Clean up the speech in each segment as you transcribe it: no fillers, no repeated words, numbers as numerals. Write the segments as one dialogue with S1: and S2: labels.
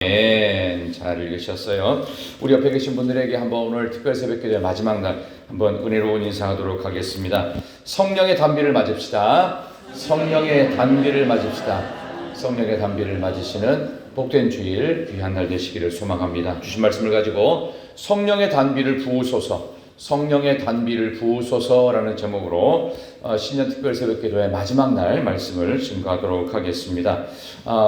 S1: 잘 읽으셨어요. 우리 옆에 계신 분들에게 한번 오늘 특별 새벽기도의 마지막 날 한번 은혜로운 인사하도록 하겠습니다. 성령의 단비를 맞읍시다. 성령의 단비를 맞읍시다. 성령의 단비를 맞으시는 복된 주일 귀한 날 되시기를 소망합니다. 주신 말씀을 가지고 성령의 단비를 부으소서, 성령의 단비를 부으소서라는 제목으로 신년 특별 새벽기도의 마지막 날 말씀을 증거하도록 하겠습니다.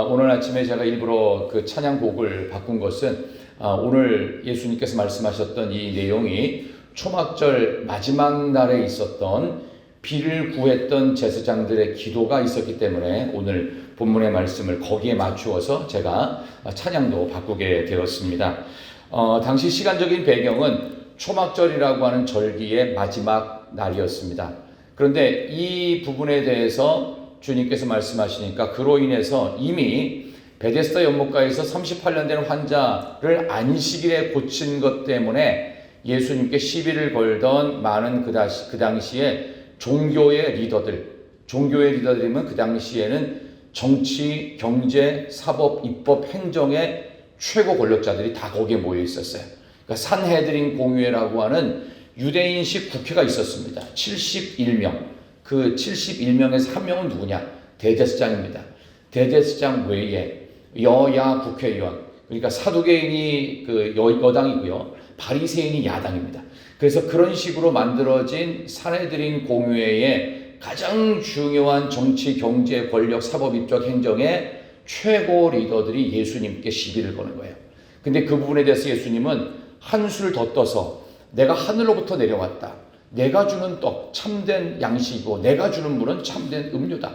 S1: 오늘 아침에 제가 일부러 그 찬양곡을 바꾼 것은 오늘 예수님께서 말씀하셨던 이 내용이 초막절 마지막 날에 있었던 비를 구했던 제사장들의 기도가 있었기 때문에 오늘 본문의 말씀을 거기에 맞추어서 제가 찬양도 바꾸게 되었습니다. 당시 시간적인 배경은 초막절이라고 하는 절기의 마지막 날이었습니다. 그런데 이 부분에 대해서 주님께서 말씀하시니까 그로 인해서 이미 베데스다 연못가에서 38년 된 환자를 안식일에 고친 것 때문에 예수님께 시비를 걸던 많은 그 당시에 종교의 리더들이면 그 당시에는 정치, 경제, 사법, 입법, 행정의 최고 권력자들이 다 거기에 모여 있었어요. 그러니까 산헤드린 공회라고 하는 유대인식 국회가 있었습니다. 71명. 그 71명에서 한 명은 누구냐? 대제사장입니다. 대제사장 외에 여야 국회의원, 그러니까 사두개인이 그 여당이고요. 바리새인이 야당입니다. 그래서 그런 식으로 만들어진 산헤드린 공회의 가장 중요한 정치, 경제, 권력, 사법, 입적, 행정의 최고 리더들이 예수님께 시비를 거는 거예요. 근데 그 부분에 대해서 예수님은 한술 더 떠서 내가 하늘로부터 내려왔다. 내가 주는 떡 참된 양식이고 내가 주는 물은 참된 음료다.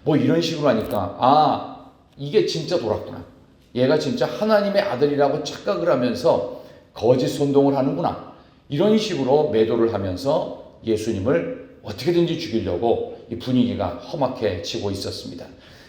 S1: 뭐 이런 식으로 하니까 이게 진짜 돌았구나. 얘가 진짜 하나님의 아들이라고 착각을 하면서 거짓 선동을 하는구나. 이런 식으로 매도를 하면서 예수님을 어떻게든지 죽이려고 이 분위기가 험악해지고 있었습니다.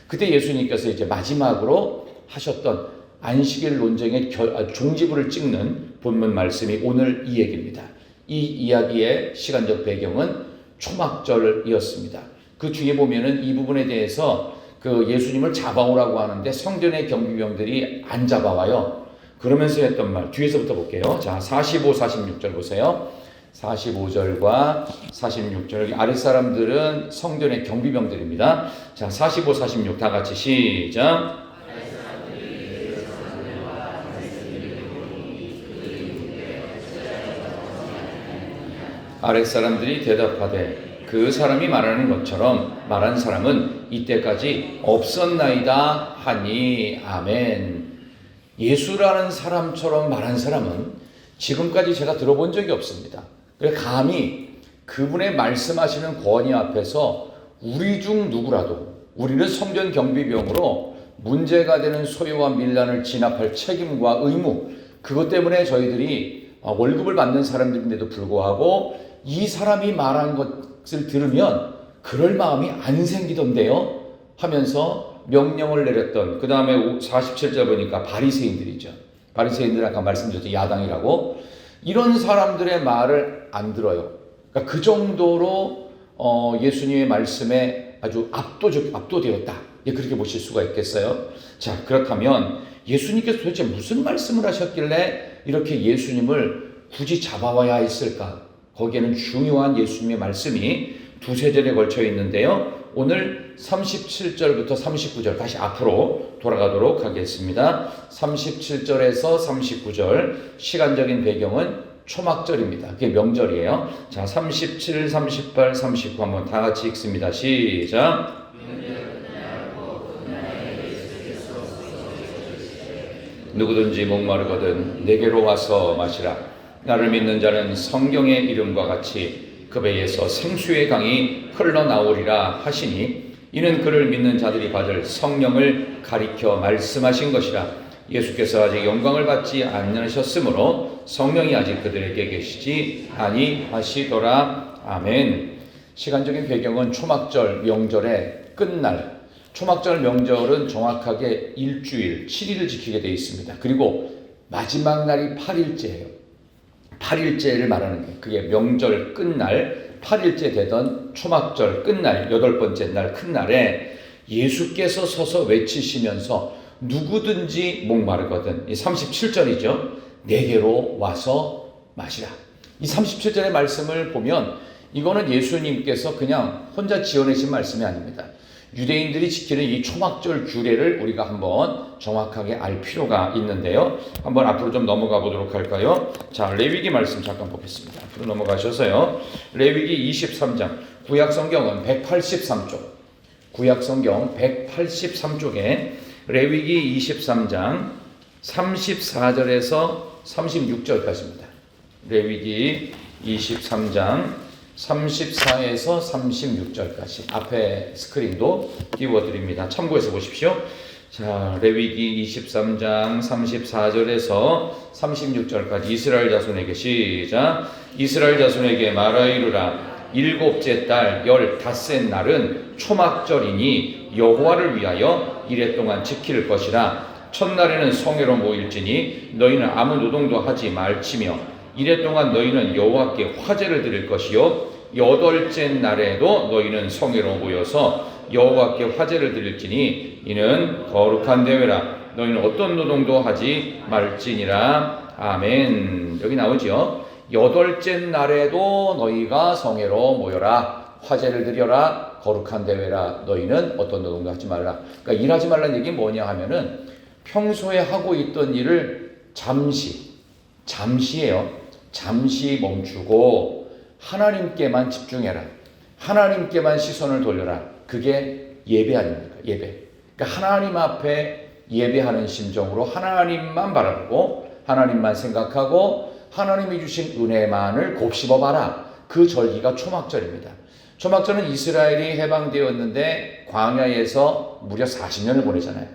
S1: 그때 예수님께서 이제 마지막으로 하셨던 안식일 논쟁의 종지부를 찍는 본문 말씀이 오늘 이 얘기입니다. 이 이야기의 시간적 배경은 초막절이었습니다. 그 뒤에 보면은 이 부분에 대해서 그 예수님을 잡아오라고 하는데 성전의 경비병들이 안 잡아와요. 그러면서 했던 말 뒤에서부터 볼게요. 자, 45, 46절 보세요. 45절과 46절 아랫사람들은 성전의 경비병들입니다. 자, 45, 46 다 같이 시작. 아랫사람들이 대답하되 그 사람이 말하는 것처럼 말한 사람은 이때까지 없었나이다 하니 아멘. 예수라는 사람처럼 말한 사람은 지금까지 제가 들어본 적이 없습니다. 그래서 감히 그분의 말씀하시는 권위 앞에서 우리 중 누구라도 우리는 성전 경비병으로 문제가 되는 소요와 밀란을 진압할 책임과 의무, 그것 때문에 저희들이 월급을 받는 사람들인데도 불구하고 이 사람이 말한 것을 들으면 그럴 마음이 안 생기던데요 하면서 명령을 내렸던, 그 다음에 47절 보니까 바리새인들이죠. 바리새인들 아까 말씀드렸죠. 야당이라고. 이런 사람들의 말을 안 들어요. 그러니까 그 정도로 예수님의 말씀에 아주 압도되었다. 그렇게 보실 수가 있겠어요. 자, 그렇다면 예수님께서 도대체 무슨 말씀을 하셨길래 이렇게 예수님을 굳이 잡아와야 했을까? 거기에는 중요한 예수님의 말씀이 두세 절에 걸쳐 있는데요. 오늘 37절부터 39절 다시 앞으로 돌아가도록 하겠습니다. 37절에서 39절 시간적인 배경은 초막절입니다. 그게 명절이에요. 자, 37, 38, 39 한번 다 같이 읽습니다. 시작. 누구든지 목마르거든 내게로 와서 마시라. 나를 믿는 자는 성경의 이름과 같이 그 배에서 생수의 강이 흘러나오리라 하시니 이는 그를 믿는 자들이 받을 성령을 가리켜 말씀하신 것이라. 예수께서 아직 영광을 받지 않으셨으므로 성령이 아직 그들에게 계시지 아니하시더라. 아멘. 시간적인 배경은 초막절 명절의 끝날. 초막절 명절은 정확하게 일주일 7일을 지키게 되어 있습니다. 그리고 마지막 날이 8일째예요. 8일째를 말하는 거예요. 그게 명절 끝날 8일째 되던 초막절 끝날 8번째 날 큰 날에 예수께서 서서 외치시면서 누구든지 목마르거든, 이 37절이죠. 내게로 와서 마시라. 이 37절의 말씀을 보면 이거는 예수님께서 그냥 혼자 지어내신 말씀이 아닙니다. 유대인들이 지키는 이 초막절 규례를 우리가 한번 정확하게 알 필요가 있는데요. 한번 앞으로 좀 넘어가 보도록 할까요? 자, 레위기 말씀 잠깐 보겠습니다. 앞으로 넘어가셔서요. 레위기 23장, 구약성경은 183쪽, 구약성경 183쪽에 레위기 23장 34절에서 36절까지입니다. 레위기 23장 34에서 36절까지 앞에 스크린도 띄워드립니다. 참고해서 보십시오. 자, 레위기 23장 34절에서 36절까지 이스라엘 자손에게 시작. 이스라엘 자손에게 말하 이르라. 일곱째 달 15째 날은 초막절이니 여호와를 위하여 이레 동안 지킬 것이라. 첫날에는 성회로 모일지니 너희는 아무 노동도 하지 말지며 이래 동안 너희는 여호와께 화제를 드릴 것이요 여덟째 날에도 너희는 성회로 모여서 여호와께 화제를 드릴지니 이는 거룩한 대회라. 너희는 어떤 노동도 하지 말지니라. 아멘. 여기 나오죠. 여덟째 날에도 너희가 성회로 모여라. 화제를 드려라. 거룩한 대회라. 너희는 어떤 노동도 하지 말라. 그러니까 일하지 말라는 얘기 뭐냐 하면은 평소에 하고 있던 일을 잠시예요. 잠시 멈추고 하나님께만 집중해라. 하나님께만 시선을 돌려라. 그게 예배 아닙니까? 예배. 그러니까 하나님 앞에 예배하는 심정으로 하나님만 바라보고 하나님만 생각하고 하나님이 주신 은혜만을 곱씹어 봐라. 그 절기가 초막절입니다. 초막절은 이스라엘이 해방되었는데 광야에서 무려 40년을 보내잖아요.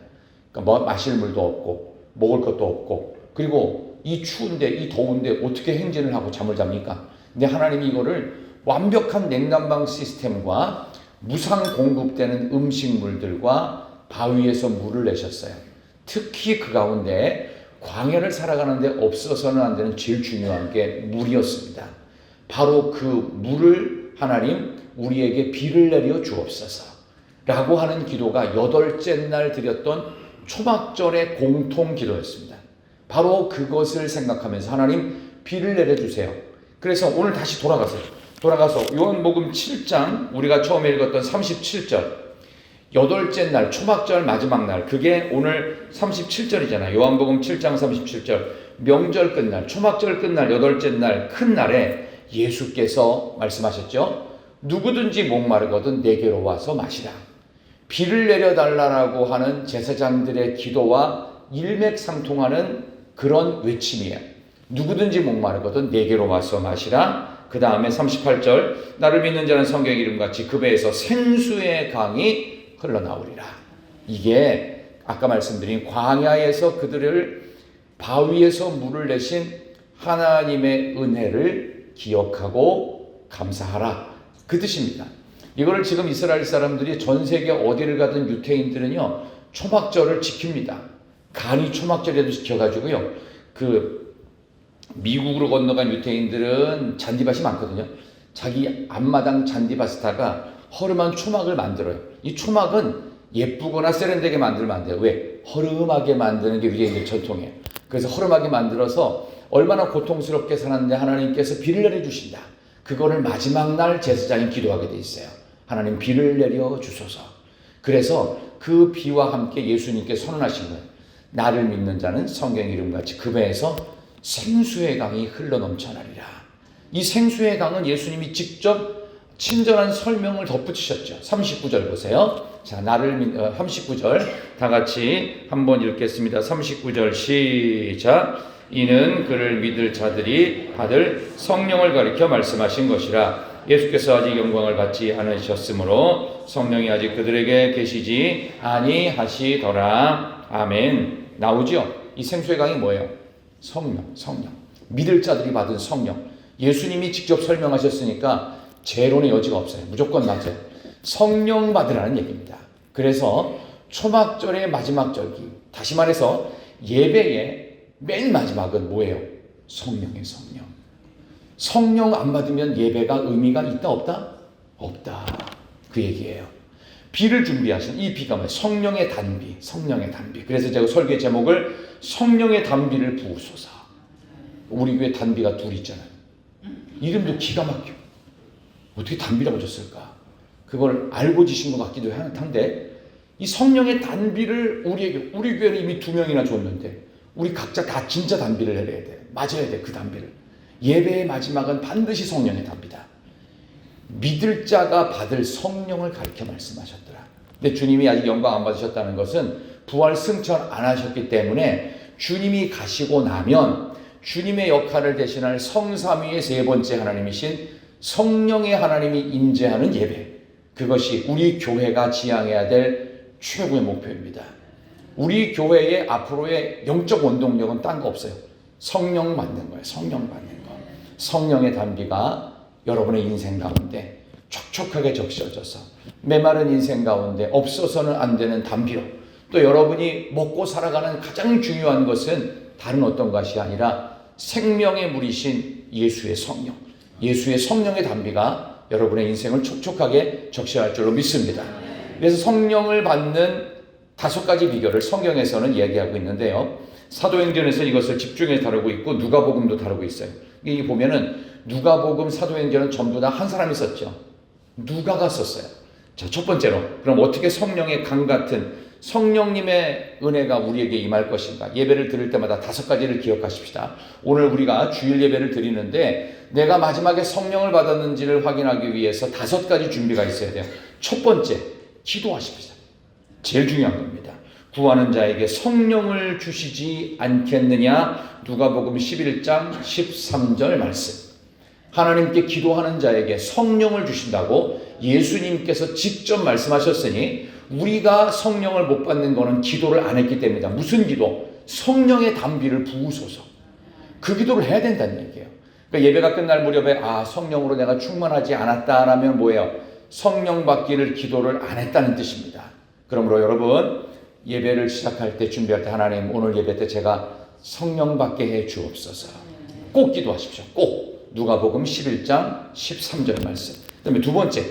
S1: 그러니까 뭐 마실 물도 없고 먹을 것도 없고 그리고 이 추운데 이 더운데 어떻게 행진을 하고 잠을 잡니까? 근데 하나님이 이거를 완벽한 냉난방 시스템과 무상 공급되는 음식물들과 바위에서 물을 내셨어요. 특히 그 가운데 광야를 살아가는데 없어서는 안 되는 제일 중요한 게 물이었습니다. 바로 그 물을 하나님 우리에게 비를 내려 주옵소서 라고 하는 기도가 여덟째 날 드렸던 초막절의 공통 기도였습니다. 바로 그것을 생각하면서 하나님 비를 내려주세요. 그래서 오늘 다시 돌아가서 요한복음 7장 우리가 처음에 읽었던 37절 여덟째 날 초막절 마지막 날 그게 오늘 37절이잖아요. 요한복음 7장 37절 명절 끝날 초막절 끝날 여덟째 날 큰 날에 예수께서 말씀하셨죠. 누구든지 목마르거든 내게로 와서 마시라. 비를 내려달라고 하는 제사장들의 기도와 일맥상통하는 그런 외침이에요. 누구든지 목마르거든 내게로 와서 마시라. 그 다음에 38절 나를 믿는 자는 성경 이름같이 그 배에서 생수의 강이 흘러나오리라. 이게 아까 말씀드린 광야에서 그들을 바위에서 물을 내신 하나님의 은혜를 기억하고 감사하라. 그 뜻입니다. 이거를 지금 이스라엘 사람들이 전 세계 어디를 가든 유태인들은요 초막절을 지킵니다. 간이 초막절에도 지켜가지고요. 그 미국으로 건너간 유태인들은 잔디밭이 많거든요. 자기 앞마당 잔디밭에다가 허름한 초막을 만들어요. 이 초막은 예쁘거나 세련되게 만들면 안 돼요. 왜? 허름하게 만드는 게 유대인들 전통이에요. 그래서 허름하게 만들어서 얼마나 고통스럽게 살았는데 하나님께서 비를 내려주신다. 그거를 마지막 날 제사장이 기도하게 돼 있어요. 하나님 비를 내려 주소서. 그래서 그 비와 함께 예수님께 선언하신 거예요. 나를 믿는 자는 성경 이름같이 그 배에서 생수의 강이 흘러넘쳐나리라. 이 생수의 강은 예수님이 직접 친절한 설명을 덧붙이셨죠. 39절 보세요. 자, 39절 다 같이 한번 읽겠습니다. 39절 시작. 이는 그를 믿을 자들이 받을 성령을 가리켜 말씀하신 것이라. 예수께서 아직 영광을 받지 않으셨으므로 성령이 아직 그들에게 계시지 아니하시더라. 아멘. 나오죠? 이 생수의 강이 뭐예요? 성령. 믿을 자들이 받은 성령. 예수님이 직접 설명하셨으니까 재론의 여지가 없어요. 무조건 맞아요. 성령 받으라는 얘기입니다. 그래서 초막절의 마지막 절기, 다시 말해서 예배의 맨 마지막은 뭐예요? 성령의 성령. 성령 안 받으면 예배가 의미가 있다 없다? 없다. 그 얘기예요. 비를 준비하신 이 비가 뭐예요? 성령의 단비, 성령의 단비. 그래서 제가 설교 제목을 성령의 단비를 부으소서. 우리 교회 단비가 둘 있잖아요. 이름도 기가 막혀. 어떻게 단비라고 줬을까? 그걸 알고 지신 것 같기도 한데 이 성령의 단비를 우리에게, 우리 교회는 이미 2명이나 줬는데 우리 각자 다 진짜 단비를 내려야 돼. 맞아야 돼, 그 단비를. 예배의 마지막은 반드시 성령의 단비다. 믿을 자가 받을 성령을 가르쳐 말씀하셨더라. 근데 주님이 아직 영광 안 받으셨다는 것은 부활 승천 안 하셨기 때문에 주님이 가시고 나면 주님의 역할을 대신할 성삼위의 세 번째 하나님이신 성령의 하나님이 임재하는 예배, 그것이 우리 교회가 지향해야 될 최고의 목표입니다. 우리 교회의 앞으로의 영적 원동력은 딴 거 없어요. 성령 받는 거예요. 성령 받는 거. 성령의 단비가 여러분의 인생 가운데 촉촉하게 적셔져서 메마른 인생 가운데 없어서는 안 되는 단비로, 또 여러분이 먹고 살아가는 가장 중요한 것은 다른 어떤 것이 아니라 생명의 물이신 예수의 성령, 예수의 성령의 단비가 여러분의 인생을 촉촉하게 적셔할 줄로 믿습니다. 그래서 성령을 받는 5가지 비결을 성경에서는 얘기하고 있는데요. 사도행전에서 이것을 집중해서 다루고 있고 누가복음도 다루고 있어요. 이 보면은 누가복음, 사도행전은 전부 다 한 사람이 썼죠. 누가가 썼어요. 자, 첫 번째로 그럼 어떻게 성령의 강 같은 성령님의 은혜가 우리에게 임할 것인가? 예배를 드릴 때마다 5가지를 기억하십시다. 오늘 우리가 주일 예배를 드리는데 내가 마지막에 성령을 받았는지를 확인하기 위해서 5가지 준비가 있어야 돼요. 첫 번째, 기도하십시다. 제일 중요한 겁니다. 구하는 자에게 성령을 주시지 않겠느냐? 누가복음 11장 13절 말씀. 하나님께 기도하는 자에게 성령을 주신다고 예수님께서 직접 말씀하셨으니 우리가 성령을 못 받는 것은 기도를 안 했기 때문이다. 무슨 기도? 성령의 단비를 부으소서. 그 기도를 해야 된다는 얘기예요. 그러니까 예배가 끝날 무렵에 성령으로 내가 충만하지 않았다라면 뭐예요? 성령 받기를 기도를 안 했다는 뜻입니다. 그러므로 여러분 예배를 시작할 때, 준비할 때 하나님 오늘 예배 때 제가 성령 받게 해 주옵소서. 꼭 기도하십시오. 꼭. 누가복음 11장 13절 말씀. 그다음에 두 번째,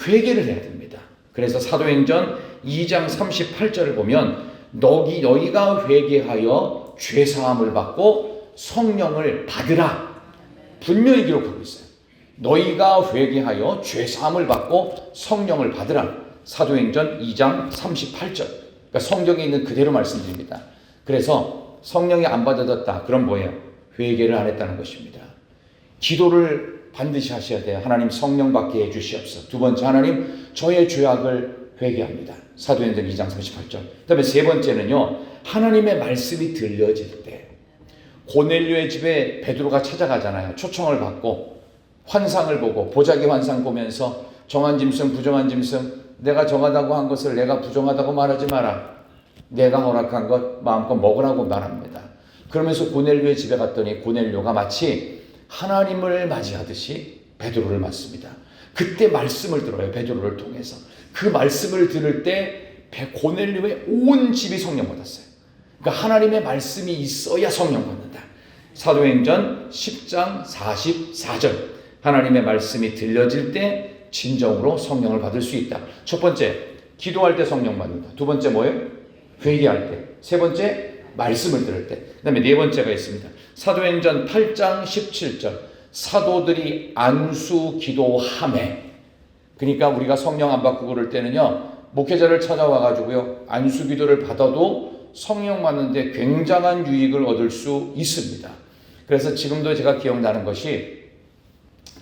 S1: 회개를 해야 됩니다. 그래서 사도행전 2장 38절을 보면 너희가 회개하여 죄사함을 받고 성령을 받으라. 분명히 기록하고 있어요. 너희가 회개하여 죄사함을 받고 성령을 받으라. 사도행전 2장 38절. 그러니까 성경에 있는 그대로 말씀드립니다. 그래서 성령이 안 받아졌다. 그럼 뭐예요? 회개를 안 했다는 것입니다. 기도를 반드시 하셔야 돼요. 하나님 성령 받게 해 주시옵소서. 두 번째, 하나님 저의 죄악을 회개합니다. 사도행전 2장 38절. 그 다음에 세 번째는요, 하나님의 말씀이 들려질 때, 고넬료의 집에 베드로가 찾아가잖아요. 초청을 받고 환상을 보고 보자기 환상 보면서 정한 짐승 부정한 짐승, 내가 정하다고 한 것을 내가 부정하다고 말하지 마라. 내가 허락한 것 마음껏 먹으라고 말합니다. 그러면서 고넬료의 집에 갔더니 고넬료가 마치 하나님을 맞이하듯이 베드로를 맞습니다. 그때 말씀을 들어요. 베드로를 통해서. 그 말씀을 들을 때 고넬료의 온 집이 성령 받았어요. 그러니까 하나님의 말씀이 있어야 성령 받는다. 사도행전 10장 44절. 하나님의 말씀이 들려질 때 진정으로 성령을 받을 수 있다. 첫 번째, 기도할 때 성령 받는다. 두 번째 뭐예요? 회개할 때. 세 번째, 말씀을 들을 때. 그 다음에 네 번째가 있습니다. 사도행전 8장 17절. 사도들이 안수 기도하매. 그러니까 우리가 성령 안 받고 그럴 때는요, 목회자를 찾아와가지고요, 안수 기도를 받아도 성령 받는데 굉장한 유익을 얻을 수 있습니다. 그래서 지금도 제가 기억나는 것이,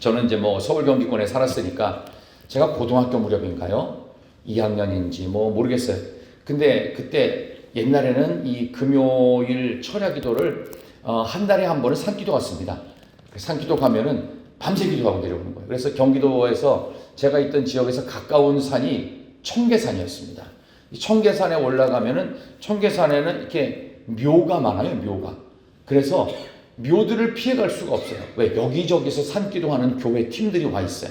S1: 저는 이제 서울 경기권에 살았으니까 제가 고등학교 무렵인가요? 2학년인지 모르겠어요. 근데 그때 옛날에는 이 금요일 철야 기도를 한 달에 한 번은 산기도 갔습니다. 산기도 가면은 밤새 기도하고 내려오는 거예요. 그래서 경기도에서 제가 있던 지역에서 가까운 산이 청계산이었습니다. 이 청계산에 올라가면은 청계산에는 이렇게 묘가 많아요. 묘가. 그래서 묘들을 피해갈 수가 없어요. 왜? 여기저기서 산기도하는 교회 팀들이 와 있어요.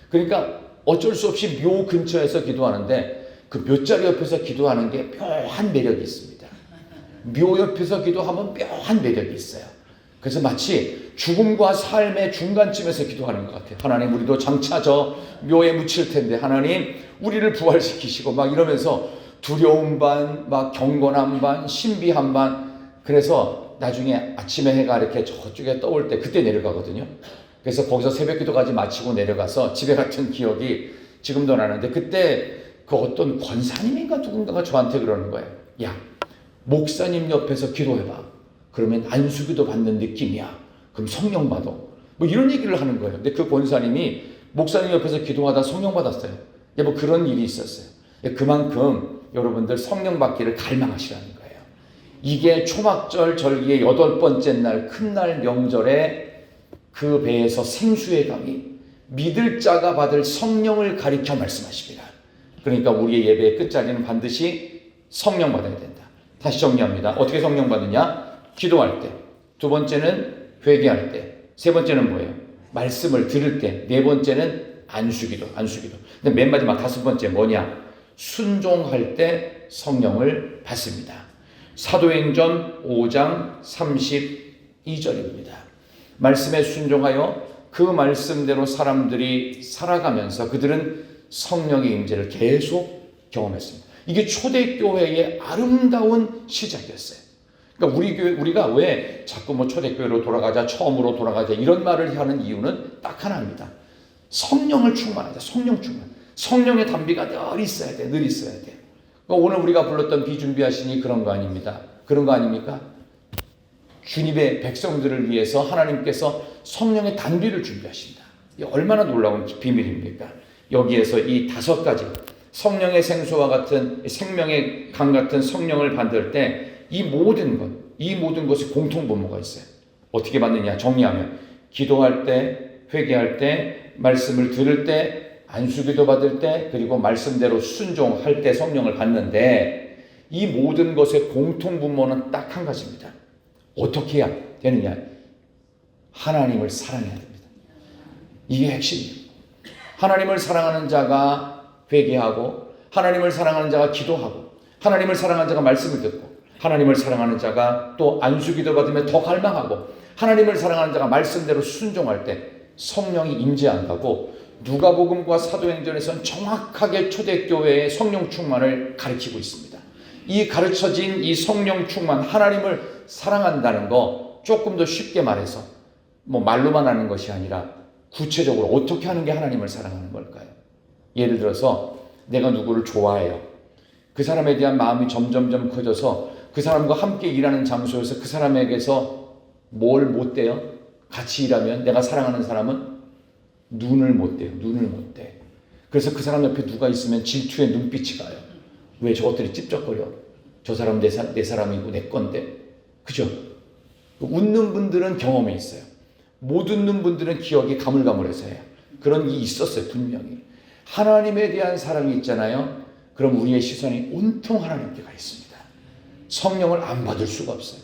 S1: 그러니까 어쩔 수 없이 묘 근처에서 기도하는데 그 묘자리 옆에서 기도하는 게 묘한 매력이 있습니다. 묘 옆에서 기도하면 묘한 매력이 있어요. 그래서 마치 죽음과 삶의 중간쯤에서 기도하는 것 같아요. 하나님, 우리도 장차 저 묘에 묻힐 텐데 하나님 우리를 부활시키시고 막 이러면서 두려움 반, 막 경건함 반, 신비함 반. 그래서 나중에 아침에 해가 이렇게 저쪽에 떠올 때 그때 내려가거든요. 그래서 거기서 새벽기도까지 마치고 내려가서 집에 갔던 기억이 지금도 나는데, 그때 그 어떤 권사님인가 누군가가 저한테 그러는 거예요. 야, 목사님 옆에서 기도해봐. 그러면 안수기도 받는 느낌이야. 그럼 성령 받아. 뭐 이런 얘기를 하는 거예요. 근데 그 권사님이 목사님 옆에서 기도하다 성령 받았어요. 뭐 그런 일이 있었어요. 그만큼 여러분들 성령 받기를 갈망하시라는 거예요. 이게 초막절 절기의 8번째 날, 큰 날 명절에 그 배에서 생수의 강이 믿을 자가 받을 성령을 가리켜 말씀하십니다. 그러니까 우리의 예배의 끝자리는 반드시 성령 받아야 된다. 다시 정리합니다. 어떻게 성령 받느냐? 기도할 때. 두 번째는 회개할 때. 세 번째는 뭐예요? 말씀을 들을 때. 네 번째는 안수기도. 근데 맨 마지막 다섯 번째 뭐냐? 순종할 때 성령을 받습니다. 사도행전 5장 32절입니다. 말씀에 순종하여 그 말씀대로 사람들이 살아가면서 그들은 성령의 임재를 계속 경험했습니다. 이게 초대교회의 아름다운 시작이었어요. 그러니까 우리가 왜 자꾸 뭐 초대교회로 돌아가자, 처음으로 돌아가자 이런 말을 하는 이유는 딱 하나입니다. 성령을 충만하자. 성령의 담비가 늘 있어야 돼. 그러니까 오늘 우리가 불렀던 비준비하시니 그런 거 아닙니다. 그런 거 아닙니까? 주님의 백성들을 위해서 하나님께서 성령의 단비를 준비하신다. 이게 얼마나 놀라운 비밀입니까? 여기에서 이 5가지 성령의 생수와 같은 생명의 강 같은 성령을 받을 때 이 모든 것이 공통분모가 있어요. 어떻게 받느냐? 정리하면 기도할 때, 회개할 때, 말씀을 들을 때, 안수기도 받을 때, 그리고 말씀대로 순종할 때 성령을 받는데, 이 모든 것의 공통분모는 딱 한 가지입니다. 어떻게 해야 되느냐? 하나님을 사랑해야 됩니다. 이게 핵심이에요. 하나님을 사랑하는 자가 회개하고, 하나님을 사랑하는 자가 기도하고, 하나님을 사랑하는 자가 말씀을 듣고, 하나님을 사랑하는 자가 또 안수기도 받으면 더 갈망하고, 하나님을 사랑하는 자가 말씀대로 순종할 때 성령이 임재한다고 누가복음과 사도행전에서는 정확하게 초대교회의 성령 충만을 가르치고 있습니다. 이 가르쳐진 이 성령 충만, 하나님을 사랑한다는 거 조금 더 쉽게 말해서 뭐 말로만 하는 것이 아니라 구체적으로 어떻게 하는 게 하나님을 사랑하는 걸까요? 예를 들어서 내가 누구를 좋아해요. 그 사람에 대한 마음이 점점점 커져서 그 사람과 함께 일하는 장소에서 그 사람에게서 뭘 못 대요? 같이 일하면 내가 사랑하는 사람은 눈을 못 대요. 그래서 그 사람 옆에 누가 있으면 질투의 눈빛이 가요. 왜 저것들이 찝쩍거려? 저 사람 내 사람이고 내 건데. 그죠? 웃는 분들은 경험이 있어요. 못 웃는 분들은 기억이 가물가물해서 해요. 그런 일이 있었어요. 분명히. 하나님에 대한 사랑이 있잖아요. 그럼 우리의 시선이 온통 하나님께 가 있습니다. 성령을 안 받을 수가 없어요.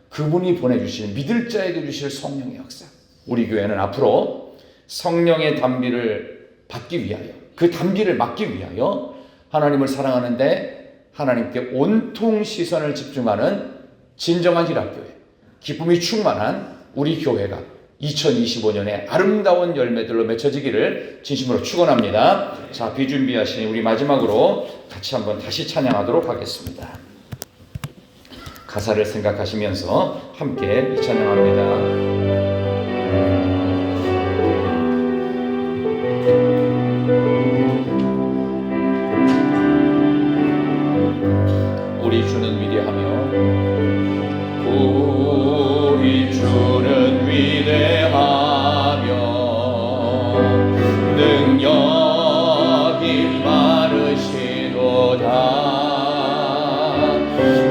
S1: 그분이 보내주신 믿을 자에게 주실 성령의 역사. 우리 교회는 앞으로 성령의 단비를 받기 위하여, 그 단비를 맡기 위하여 하나님을 사랑하는데 하나님께 온통 시선을 집중하는 진정한 희락교회, 기쁨이 충만한 우리 교회가 2025년에 아름다운 열매들로 맺혀지기를 진심으로 축원합니다. 자, 비준비하시니 우리 마지막으로 같이 한번 다시 찬양하도록 하겠습니다. 가사를 생각하시면서 함께 찬양합니다. 우리 주는 위대하며 우리 주는 위대하며 능력이 많으시도다.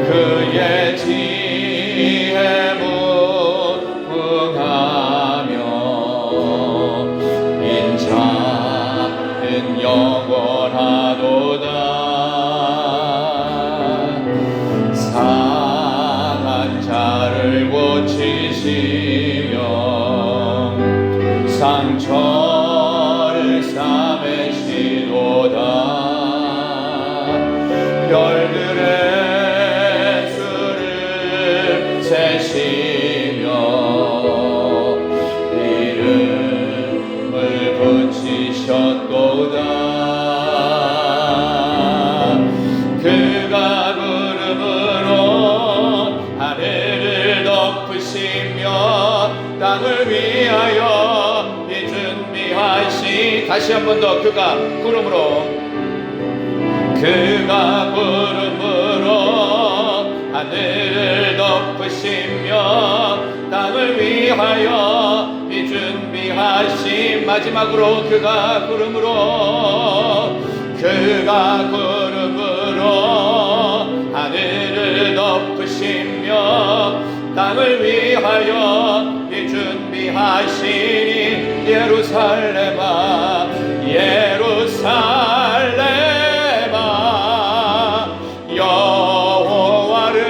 S1: 그의 지혜 무궁하며 인자는 영원하도다. 상한 자를 고치시며 상처를 싸매시도다. 별들의 수를 세시며 덮으시며 땅을 위하여 이 준비하시. 다시 한 번 더. 그가 구름으로 하늘을 덮으시며 땅을 위하여 이 준비하신. 마지막으로 그가 구름으로 하늘을 덮으시며 땅을 위하여 이 준비하시니. 예루살렘아 예루살렘아 여호와를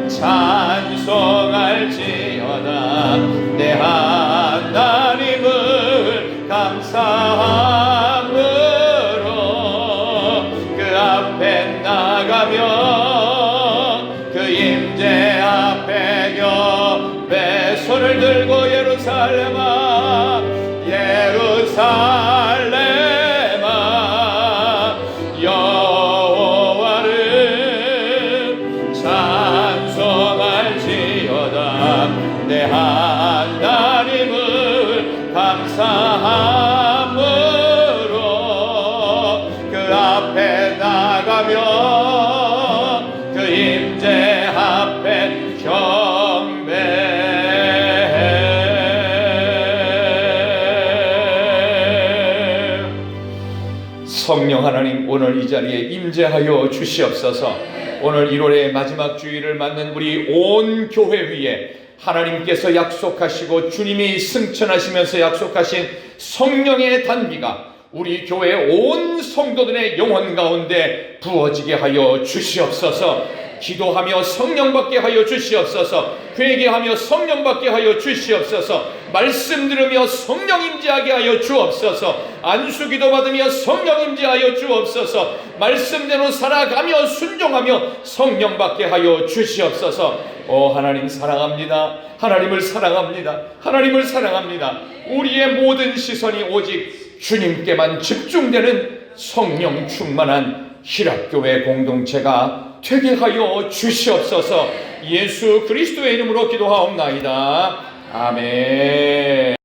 S1: 찬송할지어다. 내 하나님을 감사함으로 그 앞에 나가며 그 임재 앞에 옆에 손을 들고 예루살렘아 예루살렘아 여호와를 찬송할지어다. 내 하나님을 감사함으로 그 앞에 나가며 그 임재 앞에 경배해. 성령 하나님, 오늘 이 자리에 임재하여 주시옵소서. 오늘 1월의 마지막 주일을 맞는 우리 온 교회 위에 하나님께서 약속하시고 주님이 승천하시면서 약속하신 성령의 단비가 우리 교회 온 성도들의 영혼 가운데 부어지게 하여 주시옵소서. 기도하며 성령 받게 하여 주시옵소서. 회개하며 성령 받게 하여 주시옵소서. 말씀 들으며 성령 임재하게 하여 주옵소서. 안수기도 받으며 성령 임재하여 주옵소서. 말씀대로 살아가며 순종하며 성령 받게 하여 주시옵소서. 하나님 사랑합니다. 하나님을 사랑합니다. 하나님을 사랑합니다. 우리의 모든 시선이 오직 주님께만 집중되는 성령 충만한 희락교회 공동체가 되게 하여 주시옵소서. 예수 그리스도의 이름으로 기도하옵나이다. 아멘.